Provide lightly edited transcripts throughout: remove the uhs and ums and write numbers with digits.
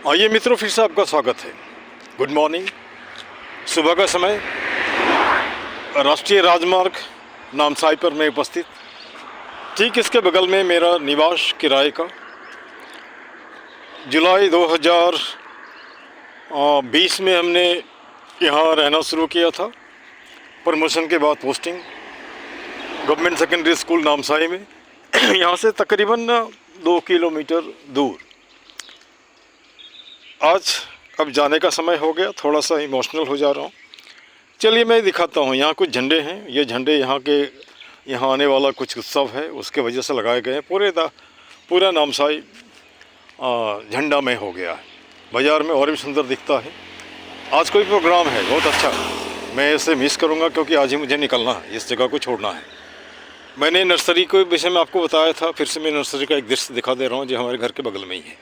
आइए मित्रों, फिर से आपका स्वागत है। Good morning. सुबह का समय, राष्ट्रीय राजमार्ग नामसाई पर मैं उपस्थित। ठीक इसके बगल में मेरा निवास किराए का। जुलाई 2020 में हमने यहाँ रहना शुरू किया था। प्रमोशन के बाद posting government secondary school Namsai में। यहाँ से तकरीबन 2 किलोमीटर दूर। आज अब जाने का समय हो गया, थोड़ा सा इमोशनल हो जा रहा हूँ। चलिए मैं दिखाता हूँ। यहाँ कुछ झंडे हैं। ये झंडे यहाँ आने वाला कुछ उत्सव है उसके वजह से लगाए गए हैं। पूरा नामसाई झंडामय हो गया है। बाज़ार में और भी सुंदर दिखता है। आज कोई प्रोग्राम है बहुत अच्छा, मैं इसे मिस करूँगा क्योंकि आज ही मुझे निकलना है, इस जगह को छोड़ना है। मैंने नर्सरी के विषय में आपको बताया था, फिर से मैं नर्सरी का एक दृश्य दिखा दे रहा हूँ जो हमारे घर के बगल में ही है।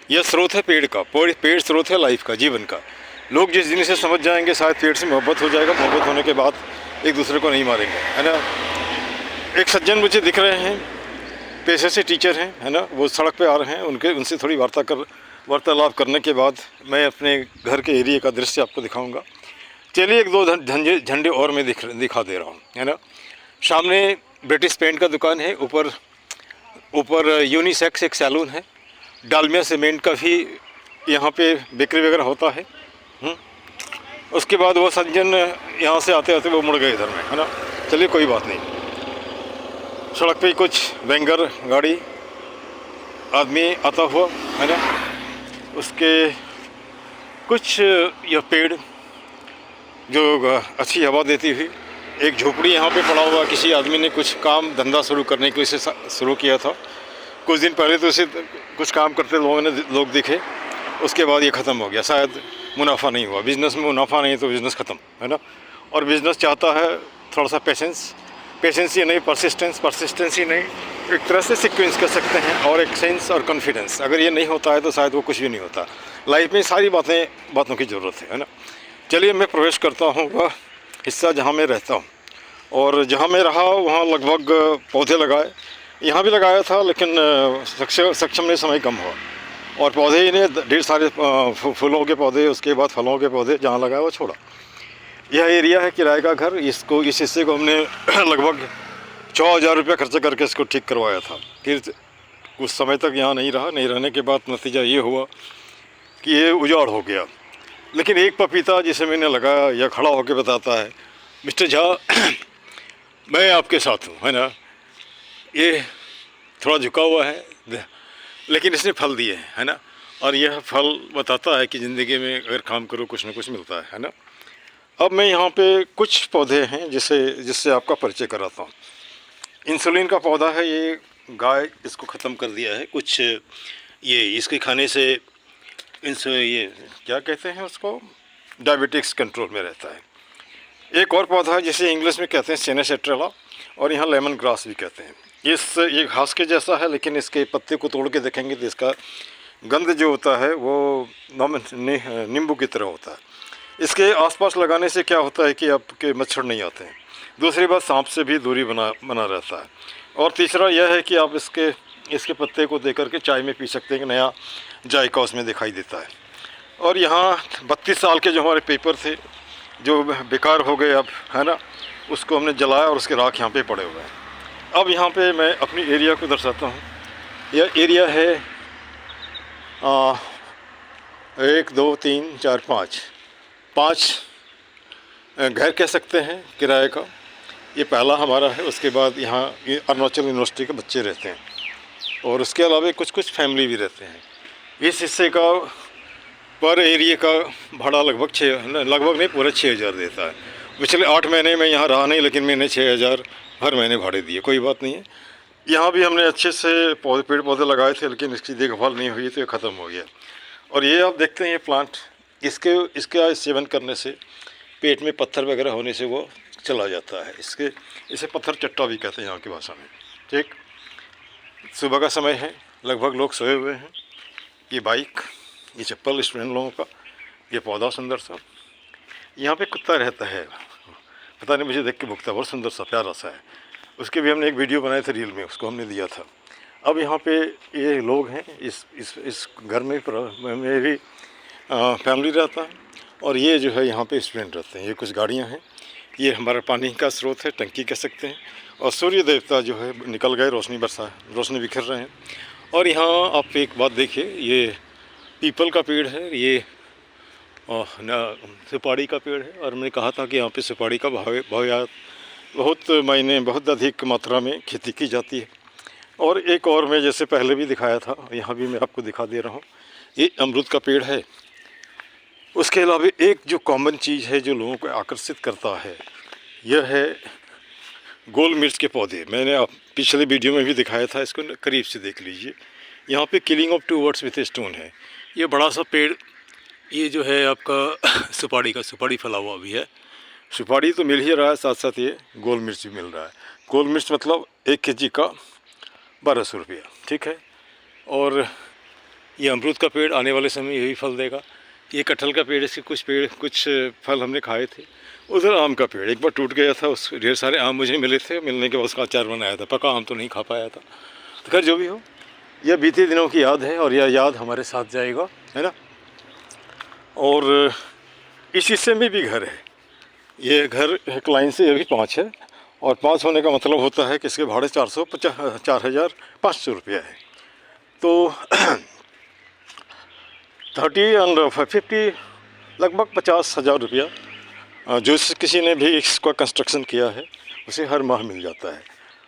यह स्रोत है पेड़ का। पेड़ स्रोत है लाइफ का, जीवन का। लोग जिस दिन से समझ जाएंगे शायद पेड़ से मोहब्बत हो जाएगा। मोहब्बत होने के बाद एक दूसरे को नहीं मारेंगे, है ना। एक सज्जन मुझे दिख रहे हैं, पेशे से टीचर हैं, है ना। वो सड़क पे आ रहे हैं। उनसे थोड़ी वार्तालाप करने के बाद मैं अपने घर के एरिया का दृश्य आपको दिखाऊंगा। चलिए एक दो झंडे और मैं दिखा दे रहा हूँ, है ना। सामने ब्रिटिश पेंट का दुकान है। ऊपर यूनिसेक्स एक सैलून है। डालमिया सीमेंट का भी यहाँ पे बिक्री वगैरह होता है। उसके बाद वो सज्जन यहाँ से आते आते वो मुड़ गए इधर में, है ना। चलिए कोई बात नहीं। सड़क पे कुछ बैंगर गाड़ी आदमी आता हुआ, है ना। उसके कुछ यह पेड़ जो अच्छी हवा देती हुई। एक झोपड़ी यहाँ पे पड़ा हुआ, किसी आदमी ने कुछ काम धंधा शुरू करने के लिए शुरू किया था। कुछ दिन पहले तो इसे कुछ काम करते लोग दिखे, उसके बाद ये ख़त्म हो गया। शायद मुनाफा नहीं हुआ। बिज़नेस में मुनाफा नहीं तो बिज़नेस ख़त्म, है ना। और बिज़नेस चाहता है थोड़ा सा पेशेंस ही नहीं, परसिस्टेंस ही नहीं, एक तरह से सीक्वेंस कर सकते हैं, और एक सेंस और कॉन्फिडेंस। अगर ये नहीं होता है तो शायद वो कुछ भी नहीं होता। लाइफ में सारी बातों की ज़रूरत है ना। चलिए मैं प्रवेश करता हूँ वह हिस्सा जहाँ मैं रहता हूँ। और जहाँ मैं रहा वहाँ लगभग पौधे लगाए। यहाँ भी लगाया था, लेकिन सक्षम में समय कम हुआ। और पौधे ही ने ढेर सारे फूलों के पौधे, उसके बाद फलों के पौधे जहाँ लगाया वो छोड़ा। यह एरिया है किराए का घर। इस हिस्से को हमने लगभग 6,000 रुपये खर्चा करके इसको ठीक करवाया था। फिर कुछ समय तक यहाँ नहीं रहने के बाद नतीजा ये हुआ कि ये उजाड़ हो गया। लेकिन एक पपीता जिसे मैंने लगाया, यह खड़ा होकर बताता है, मिस्टर झा मैं आपके साथ हूँ, है ना। ये थोड़ा झुका हुआ है लेकिन इसने फल दिए हैं, है ना। और यह फल बताता है कि ज़िंदगी में अगर काम करो कुछ ना कुछ मिलता है ना। अब मैं यहाँ पे कुछ पौधे हैं जिससे आपका परिचय कराता हूँ। इंसुलिन का पौधा है। ये गाय इसको ख़त्म कर दिया है कुछ। ये इसके खाने से ये क्या कहते हैं उसको, डायबिटिक्स कंट्रोल में रहता है। एक और पौधा है जिसे इंग्लिश में कहते हैं सेनेसेट्रेला, और यहाँ लेमन ग्रास भी कहते हैं। ये घास के जैसा है, लेकिन इसके पत्ते को तोड़ के देखेंगे तो इसका गंध जो होता है वो नींबू की तरह होता है। इसके आसपास लगाने से क्या होता है कि आपके मच्छर नहीं आते हैं। दूसरी बात, सांप से भी दूरी बना रहता है। और तीसरा यह है कि आप इसके पत्ते को दे करके चाय में पी सकते हैं कि नया जायका उसमें दिखाई देता है। और यहाँ 32 साल के जो हमारे पेपर थे जो बेकार हो गए अब, है ना, उसको हमने जलाया और उसके राख यहाँ पे पड़े हुए हैं। अब यहाँ पे मैं अपनी एरिया को दर्शाता हूँ। यह एरिया है 1 2 3 4 5 घर कह सकते हैं किराए का। ये पहला हमारा है। उसके बाद यहाँ अरुणाचल यूनिवर्सिटी के बच्चे रहते हैं, और उसके अलावा कुछ फैमिली भी रहते हैं। इस हिस्से का पर एरिया का भाड़ा लगभग नहीं, पूरे 6,000 देता है। पिछले 8 महीने में यहाँ रहा नहीं, लेकिन मैंने 6,000 हर महीने भाड़े दिए। कोई बात नहीं है। यहाँ भी हमने अच्छे से पेड़ पौधे लगाए थे, लेकिन इसकी देखभाल नहीं हुई तो ये ख़त्म हो गया। और ये आप देखते हैं ये प्लांट, इसका सेवन करने से पेट में पत्थर वगैरह होने से वो चला जाता है। इसे पत्थर चट्टा भी कहते हैं यहाँ की भाषा में। ठीक, सुबह का समय है, लगभग लोग सोए हुए हैं। ये बाइक, ये चप्पल स्टूडेंट लोगों का, ये पौधा सुंदर सा। यहाँ पे कुत्ता रहता है, पता नहीं मुझे देख के भुगता, बहुत सुंदर सा प्यारा सा है। उसके भी हमने एक वीडियो बनाए थे रील में, उसको हमने दिया था। अब यहाँ पे ये लोग हैं, इस घर में मेरी फैमिली रहता है, और ये जो है यहाँ पे स्टूडेंट रहते हैं। ये कुछ गाड़ियाँ हैं, ये हमारा पानी का स्रोत है, टंकी कह सकते हैं। और सूर्य देवता जो है निकल गए, रोशनी बिखर रहे हैं। और यहाँ आप एक बात देखिए, ये पीपल का पेड़ है, ये सुपारी का पेड़ है। और मैंने कहा था कि यहाँ पे सुपारी का बहुत अधिक मात्रा में खेती की जाती है। और एक और मैं जैसे पहले भी दिखाया था, यहाँ भी मैं आपको दिखा दे रहा हूँ, ये अमरूद का पेड़ है। उसके अलावा एक जो कॉमन चीज़ है जो लोगों को आकर्षित करता है, यह है गोल मिर्च के पौधे। मैंने आप पिछले वीडियो में भी दिखाया था, इसको करीब से देख लीजिए। यहाँ पे killing of 2 birds with a stone है। ये बड़ा सा पेड़, ये जो है आपका सुपारी फला हुआ भी है। सुपारी तो मिल ही रहा है, साथ साथ ये गोल मिर्च भी मिल रहा है। गोल मिर्च मतलब 1 केजी का 1200 रुपया, ठीक है। और ये अमरूद का पेड़ आने वाले समय यही फल देगा। ये कटहल का पेड़, इसके कुछ फल हमने खाए थे। उधर आम का पेड़ एक बार टूट गया था, उस ढेर सारे आम मुझे मिले थे, मिलने के बाद उसका अचार बनाया था। पका आम तो नहीं खा पाया था। तो खैर जो भी हो, यह बीते दिनों की याद है, और यह याद हमारे साथ जाएगा, है ना। और इस हिस्से में भी घर है। ये घर एक लाइन से ये भी 5 है, और 5 होने का मतलब होता है कि इसके भाड़े 4,500 रुपया है। तो 30 और 50 लगभग 50,000 रुपया जो किसी ने भी इसका कंस्ट्रक्शन किया है उसे हर माह मिल जाता है।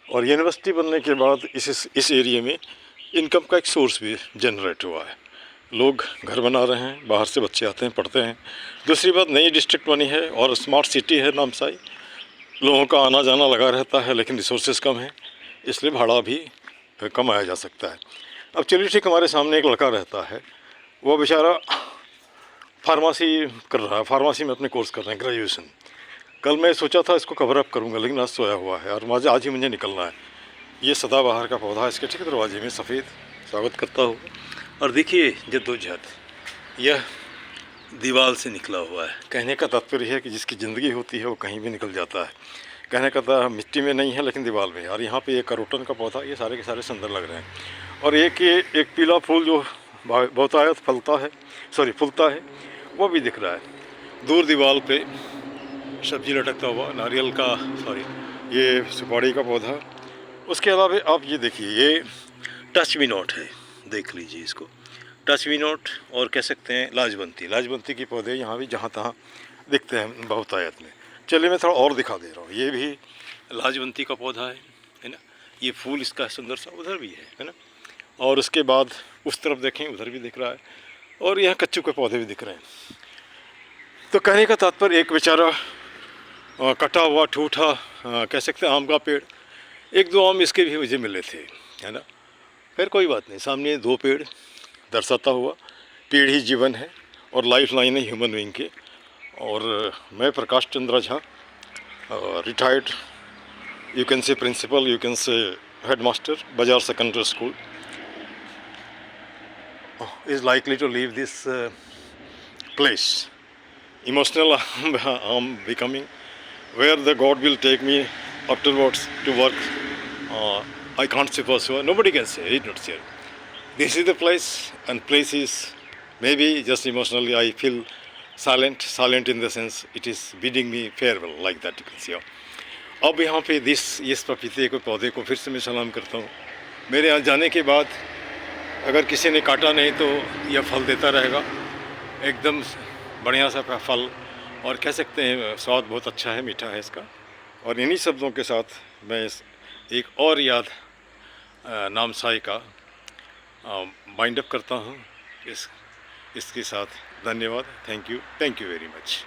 और यूनिवर्सिटी बनने के बाद इस एरिया में इनकम का एक सोर्स भी जनरेट हुआ है। लोग घर बना रहे हैं, बाहर से बच्चे आते हैं, पढ़ते हैं। दूसरी बात, नई डिस्ट्रिक्ट बनी है और स्मार्ट सिटी है नामसाई। लोगों का आना जाना लगा रहता है, लेकिन रिसोर्सेज कम है, इसलिए भाड़ा भी कम आया जा सकता है। अब चलिए ठीक, हमारे सामने एक लड़का रहता है, वो बेचारा फार्मेसी कर रहा है, फार्मेसी में अपने कोर्स कर रहे हैं, ग्रेजुएशन। कल मैं सोचा था इसको कवर अप करूँगा, लेकिन आज सोया हुआ है और आज ही मुझे निकलना है। ये सदाबहार का पौधा, इसके ठीक दरवाजे में सफ़ेद स्वागत करता हूँ। और देखिए जद्दोजहद, यह दीवार से निकला हुआ है। कहने का तात्पर्य है कि जिसकी ज़िंदगी होती है वो कहीं भी निकल जाता है। कहने का मिट्टी में नहीं है लेकिन दीवार में है। और यहाँ पे एक करोटन का पौधा, ये सारे के सारे सुंदर लग रहे हैं। और एक पीला फूल जो बहुतायत फूलता है, वो भी दिख रहा है। दूर दीवार पे सब्जी लटकता हुआ, नारियल का ये सुपारी का पौधा। उसके अलावा आप ये देखिए, ये टच मी नॉट है, देख लीजिए इसको, टच मी नॉट। और कह सकते हैं लाजवंती के पौधे यहाँ भी जहाँ तहाँ दिखते हैं बहुतायत में। चलिए मैं थोड़ा और दिखा दे रहा हूँ। ये भी लाजवंती का पौधा है ना। ये फूल इसका सुंदर सा उधर भी है ना। और उसके बाद उस तरफ देखें, उधर भी दिख रहा है। और यहाँ कच्चू के पौधे भी दिख रहे हैं। तो कहने का तात्पर्य, एक बेचारा कटा हुआ ठूठा कह सकते हैं आम का पेड़, 1-2 आम इसके भी मुझे मिले थे, है ना। फिर कोई बात नहीं, सामने 2 पेड़ दर्शाता हुआ पेड़ ही जीवन है और लाइफ लाइन है ह्यूमन बीइंग के। और मैं Prakash Chandra Jha, retired you can say principal, you can say headmaster, बाजार secondary school, is likely to leave this place. Emotional I'm becoming, where the God will take me afterwards to work. I can't say for sure. Nobody can say it, not sure. This is the place, and place is maybe just emotionally I feel silent in the sense it is bidding me farewell, like that you can see. अब यहाँ पे इस पपीते को पौधे को फिर से मैं सलाम करता हूँ। मेरे यहाँ जाने के बाद अगर किसी ने काटा नहीं तो यह फल देता रहेगा, एकदम बढ़िया सा फल। और कह सकते हैं स्वाद बहुत अच्छा है, मीठा है इसका। और इन्हीं शब्दों के साथ मैं एक और याद नामसाई का वाइंड अप करता हूँ इसके साथ। धन्यवाद, थैंक यू वेरी मच।